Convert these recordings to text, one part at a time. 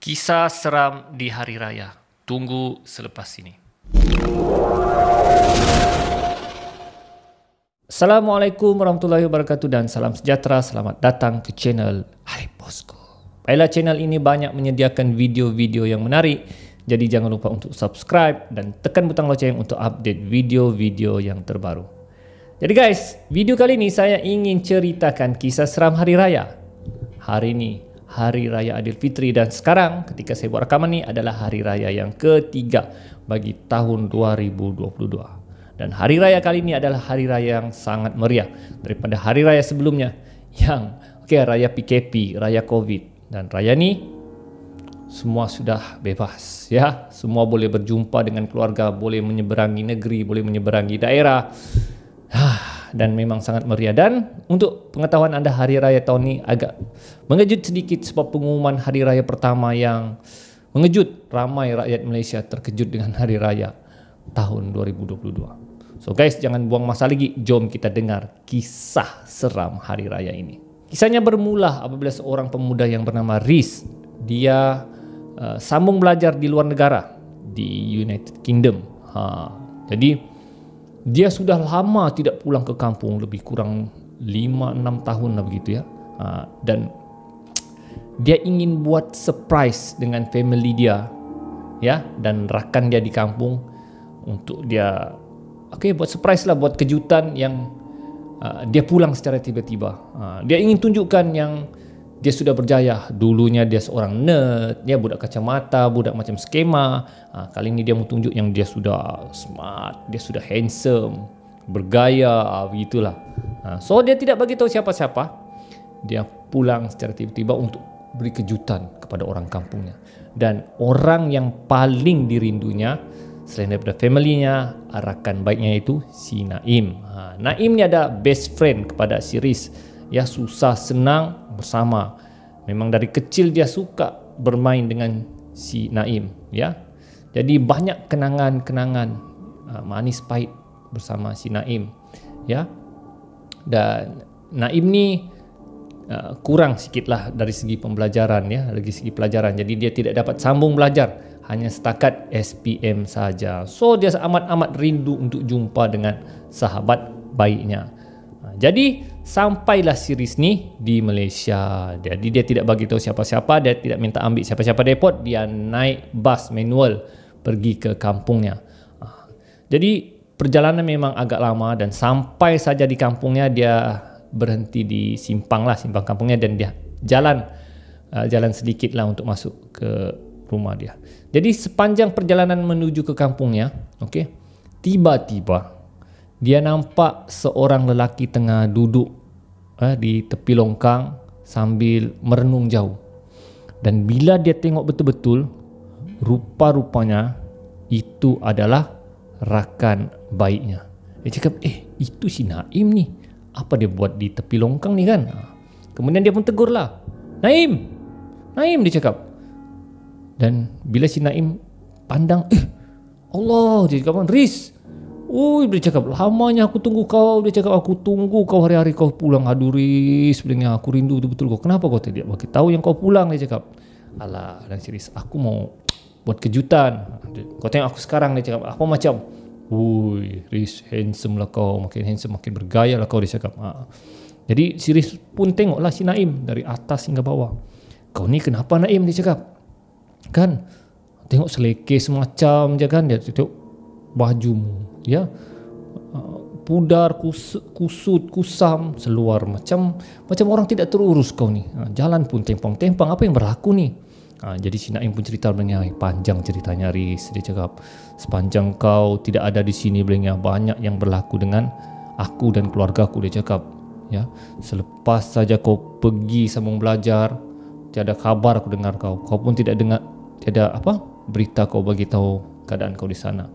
Kisah seram di hari raya. Tunggu selepas ini. Assalamualaikum warahmatullahi wabarakatuh dan salam sejahtera. Selamat datang ke channel Alif Bosco. Baiklah, channel ini banyak menyediakan video-video yang menarik. Jadi jangan lupa untuk subscribe dan tekan butang loceng untuk update video-video yang terbaru. Jadi guys, video kali ini saya ingin ceritakan kisah seram hari raya. Hari ini Hari Raya Aidilfitri, dan sekarang ketika saya buat rakaman ini adalah Hari Raya yang ketiga bagi tahun 2022. Dan Hari Raya kali ini adalah Hari Raya yang sangat meriah daripada Hari Raya sebelumnya yang Raya PKP, Raya COVID. Dan Raya ni semua sudah bebas, ya. Semua boleh berjumpa dengan keluarga, boleh menyeberangi negeri, boleh menyeberangi daerah. Dan memang sangat meriah. Dan untuk pengetahuan anda, Hari Raya tahun ini agak mengejut sedikit sebab pengumuman Hari Raya pertama yang mengejut. Ramai rakyat Malaysia terkejut dengan Hari Raya tahun 2022. So guys, jangan buang masa lagi. Jom kita dengar kisah seram Hari Raya ini. Kisahnya bermula apabila seorang pemuda yang bernama Riz, dia sambung belajar di luar negara, di United Kingdom. Jadi dia sudah lama tidak pulang ke kampung, lebih kurang 5-6 tahun lah begitu ya. Dan dia ingin buat surprise dengan family dia, ya, dan rakan dia di kampung untuk dia buat surprise lah, buat kejutan yang dia pulang secara tiba-tiba. Dia ingin tunjukkan yang dia sudah berjaya. Dulunya dia seorang nerd, dia budak kacamata, budak macam skema. Kali ini dia mau tunjuk yang dia sudah smart, dia sudah handsome, bergaya, begitulah. So dia tidak bagi tahu siapa-siapa. Dia pulang secara tiba-tiba untuk beri kejutan kepada orang kampungnya. Dan orang yang paling dirindunya selain daripada family-nya, rakan baiknya itu si Naim. Naim ni ada best friend kepada si Riz. Ya, susah senang bersama. Memang dari kecil dia suka bermain dengan si Naim, ya. Jadi banyak kenangan-kenangan manis pahit bersama si Naim, ya. Dan Naim ni kurang sikitlah dari segi pembelajaran, ya, dari segi pelajaran. Jadi dia tidak dapat sambung belajar, hanya setakat SPM saja. So dia amat-amat rindu untuk jumpa dengan sahabat baiknya. Jadi sampailah si Riz ni di Malaysia. Jadi dia tidak bagi tahu siapa-siapa, dia tidak minta ambil siapa-siapa depot, dia naik bas manual pergi ke kampungnya. Jadi perjalanan memang agak lama, dan sampai saja di kampungnya dia berhenti di simpang kampungnya, dan dia jalan sedikit lah untuk masuk ke rumah dia. Jadi sepanjang perjalanan menuju ke kampungnya, tiba-tiba dia nampak seorang lelaki tengah duduk di tepi longkang sambil merenung jauh. Dan bila dia tengok betul-betul, rupa-rupanya itu adalah rakan baiknya. Dia cakap, itu si Naim ni. Apa dia buat di tepi longkang ni kan? Kemudian dia pun tegurlah, Naim, Naim, dia cakap. Dan bila si Naim pandang, Allah, dia cakap, Riz, dia cakap, lamanya aku tunggu kau. Dia cakap, aku tunggu kau hari-hari kau pulang. Aduh Riz, sebenarnya aku rindu betul-betul kau. Kenapa kau tidak bagi tahu yang kau pulang? Dia cakap, alah, dan si Riz, aku mau buat kejutan. Kau tengok aku sekarang. Dia cakap, apa macam? Riz, handsome lah kau, makin handsome, makin bergaya lah kau. Dia cakap. Jadi si Riz pun tengoklah si Naim dari atas hingga bawah. Kau ni kenapa Naim? Dia cakap, kan tengok selekeh semacam je kan. Dia tengok bajumu, ya, pudar, kusut, kusam, seluar macam orang tidak terurus kau ni. Jalan pun tempang-tempang, apa yang berlaku ni? Jadi si Naim pun cerita belanya, panjang ceritanya Riz. Dia cakap, sepanjang kau tidak ada di sini belanya, banyak yang berlaku dengan aku dan keluarga aku. Dia cakap, ya, selepas saja kau pergi sambung belajar, tiada kabar aku dengar kau. Kau pun tidak dengar, tiada berita kau bagi tahu keadaan kau di sana.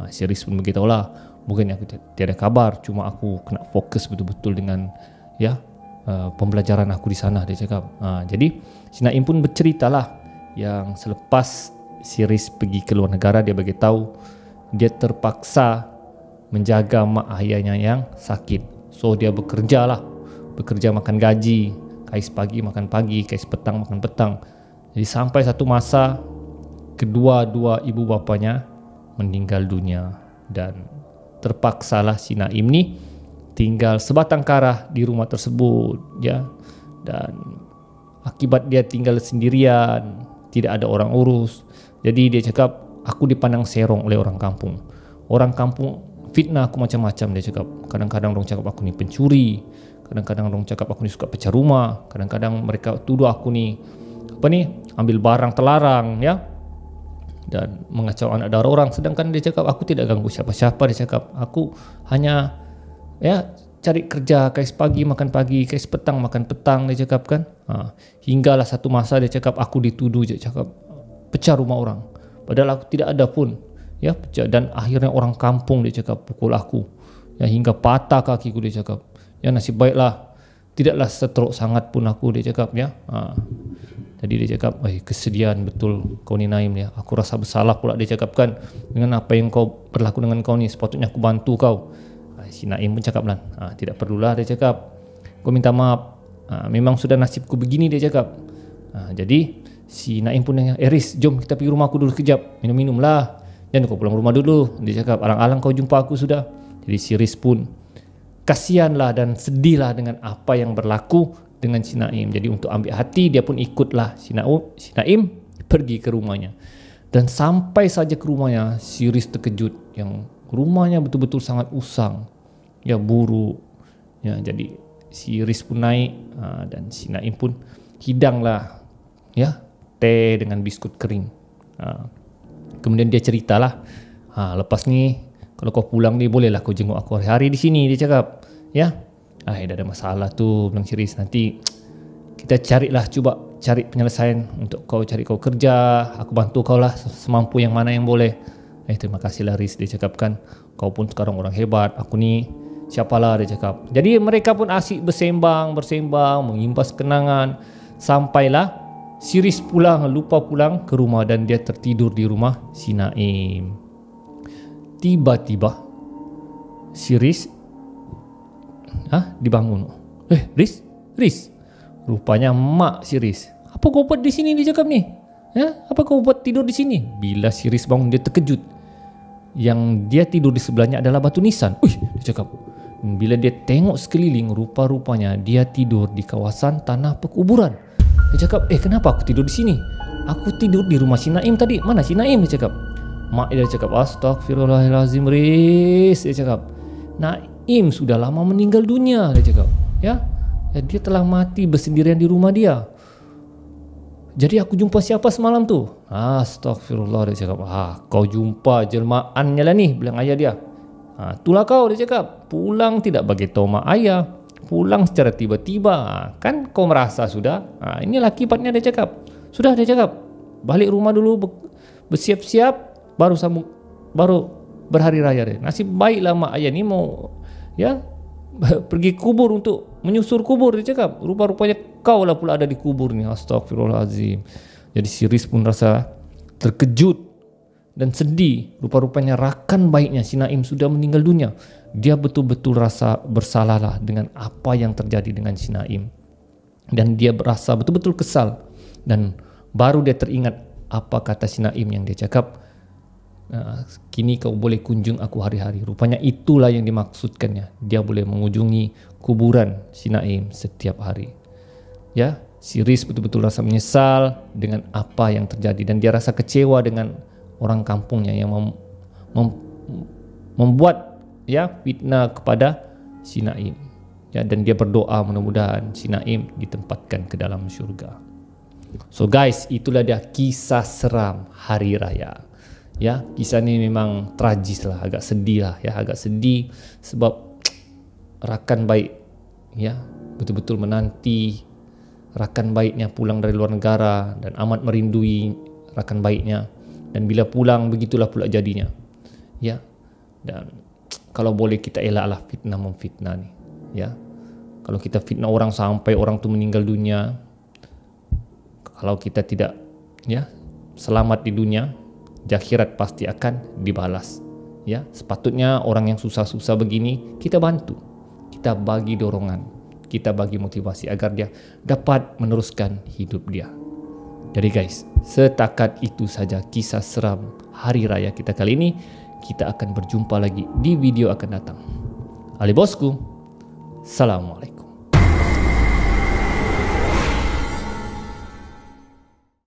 Si Riz pun beritahulah, mungkin aku tiada kabar, cuma aku kena fokus betul-betul dengan pembelajaran aku di sana. Dia cakap. Jadi si Naim pun berceritalah yang selepas si Riz pergi ke luar negara, dia bagi tahu dia terpaksa menjaga mak ayahnya yang sakit. So dia bekerja makan gaji, kais pagi makan pagi, kais petang makan petang. Jadi sampai satu masa kedua-dua ibu bapanya meninggal dunia dan terpaksalah si Naim ni tinggal sebatang kara di rumah tersebut, ya. Dan akibat dia tinggal sendirian, tidak ada orang urus. Jadi dia cakap, aku dipandang serong oleh orang kampung. Orang kampung fitnah aku macam-macam, dia cakap. Kadang-kadang orang cakap aku ni pencuri, kadang-kadang orang cakap aku ni suka pecah rumah, kadang-kadang mereka tuduh aku ni ambil barang terlarang, ya, dan mengacau anak dara orang. Sedangkan dia cakap aku tidak ganggu siapa-siapa. Dia cakap aku hanya, ya, cari kerja, kais pagi makan pagi, kais petang makan petang, dia cakap kan. Hinggalah satu masa dia cakap aku dituduh, dia cakap pecah rumah orang, padahal aku tidak ada pun, ya, pecah. Dan akhirnya orang kampung, dia cakap, pukul aku, ya, hingga patah kakiku, dia cakap. Ya, nasib baiklah tidaklah stroke sangat pun aku, dia cakap, ya. Jadi dia cakap, kesedihan betul kau ni Naim, ya. Aku rasa bersalah pula, dia cakap kan, dengan apa yang kau berlaku dengan kau ni, sepatutnya aku bantu kau. Si Naim pun cakap lah, tidak perlulah, dia cakap, kau minta maaf, memang sudah nasibku begini, dia cakap. Jadi si Naim pun nanya, Riz, jom kita pergi rumah aku dulu sekejap, minum-minum lah, jangan kau pulang rumah dulu, dia cakap, alang-alang kau jumpa aku sudah. Jadi si Riz pun kasihanlah dan sedihlah dengan apa yang berlaku dengan si Naim. Jadi untuk ambil hati, dia pun ikutlah si Naim pergi ke rumahnya. Dan sampai saja ke rumahnya, si Riz terkejut yang rumahnya betul-betul sangat usang, ya, buruk, ya. Jadi si Riz pun naik, dan si Naim pun hidanglah, ya, teh dengan biskut kering. Kemudian dia ceritalah, lepas ni kalau kau pulang ni bolehlah kau jenguk aku hari-hari di sini, dia cakap, ya. Dah ada masalah tu, bilang si Riz, nanti kita carilah, cuba cari penyelesaian untuk kau, cari kau kerja, aku bantu kau lah semampu yang mana yang boleh. Terima kasihlah Riz, dia cakap kan, kau pun sekarang orang hebat, aku ni siapalah, dia cakap. Jadi mereka pun asyik bersembang, mengimbas kenangan, sampailah si Riz lupa pulang ke rumah dan dia tertidur di rumah si Naim. Tiba-tiba si Riz dibangun. Riz, rupanya mak si Riz. Apa kau buat di sini, dia cakap ni? Apa kau buat tidur di sini? Bila si Riz bangun, dia terkejut. Yang dia tidur di sebelahnya adalah batu nisan. Dia cakap. Bila dia tengok sekeliling, rupa-rupanya dia tidur di kawasan tanah pekuburan. Dia cakap, kenapa aku tidur di sini? Aku tidur di rumah si Naim tadi. Mana si Naim, dia cakap. Mak dia cakap, astagfirullahalazim Riz, dia cakap, Naim sudah lama meninggal dunia, dia cakap, ya, dia telah mati bersendirian di rumah dia. Jadi aku jumpa siapa semalam tu? Astagfirullah, dia cakap. Kau jumpa jelmaannya lah ni, bilang ayah dia. Itulah kau, dia cakap, pulang tidak bagi tahu mak ayah, pulang secara tiba-tiba. Kan kau merasa sudah, inilah akibatnya, dia cakap. Sudah, dia cakap, balik rumah dulu, bersiap-siap, baru berhari raya dia. Nasib baiklah mak ayah ni mau, ya, pergi kubur untuk menyusur kubur, dia cakap. Rupa-rupanya kau lah pula ada di kubur ni. Astagfirullahalazim. Jadi si Riz pun rasa terkejut dan sedih. Rupa-rupanya rakan baiknya si Naim sudah meninggal dunia. Dia betul-betul rasa bersalah lah dengan apa yang terjadi dengan si Naim. Dan dia berasa betul-betul kesal. Dan baru dia teringat apa kata si Naim yang dia cakap, kini kau boleh kunjung aku hari-hari. Rupanya itulah yang dimaksudkannya. Dia boleh mengunjungi kuburan si Naim setiap hari. Ya, si Riz betul-betul rasa menyesal dengan apa yang terjadi. Dan dia rasa kecewa dengan orang kampungnya yang membuat, ya, fitnah kepada si Naim. Ya, dan dia berdoa mudah-mudahan si Naim ditempatkan ke dalam syurga. So guys, itulah dia kisah seram hari raya. Ya, kisah ni memang tragis lah, agak sedih lah, ya, agak sedih sebab rakan baik, ya, betul-betul menanti rakan baiknya pulang dari luar negara dan amat merindui rakan baiknya, dan bila pulang begitulah pula jadinya, ya. Dan kalau boleh kita elaklah fitnah memfitnah ni, ya. Kalau kita fitnah orang sampai orang tu meninggal dunia, kalau kita tidak, ya, selamat di dunia, di akhirat pasti akan dibalas. Ya, sepatutnya orang yang susah-susah begini kita bantu, kita bagi dorongan, kita bagi motivasi agar dia dapat meneruskan hidup dia. Jadi guys, setakat itu saja kisah seram hari raya kita kali ini. Kita akan berjumpa lagi di video akan datang. Ali Bosku, Assalamualaikum.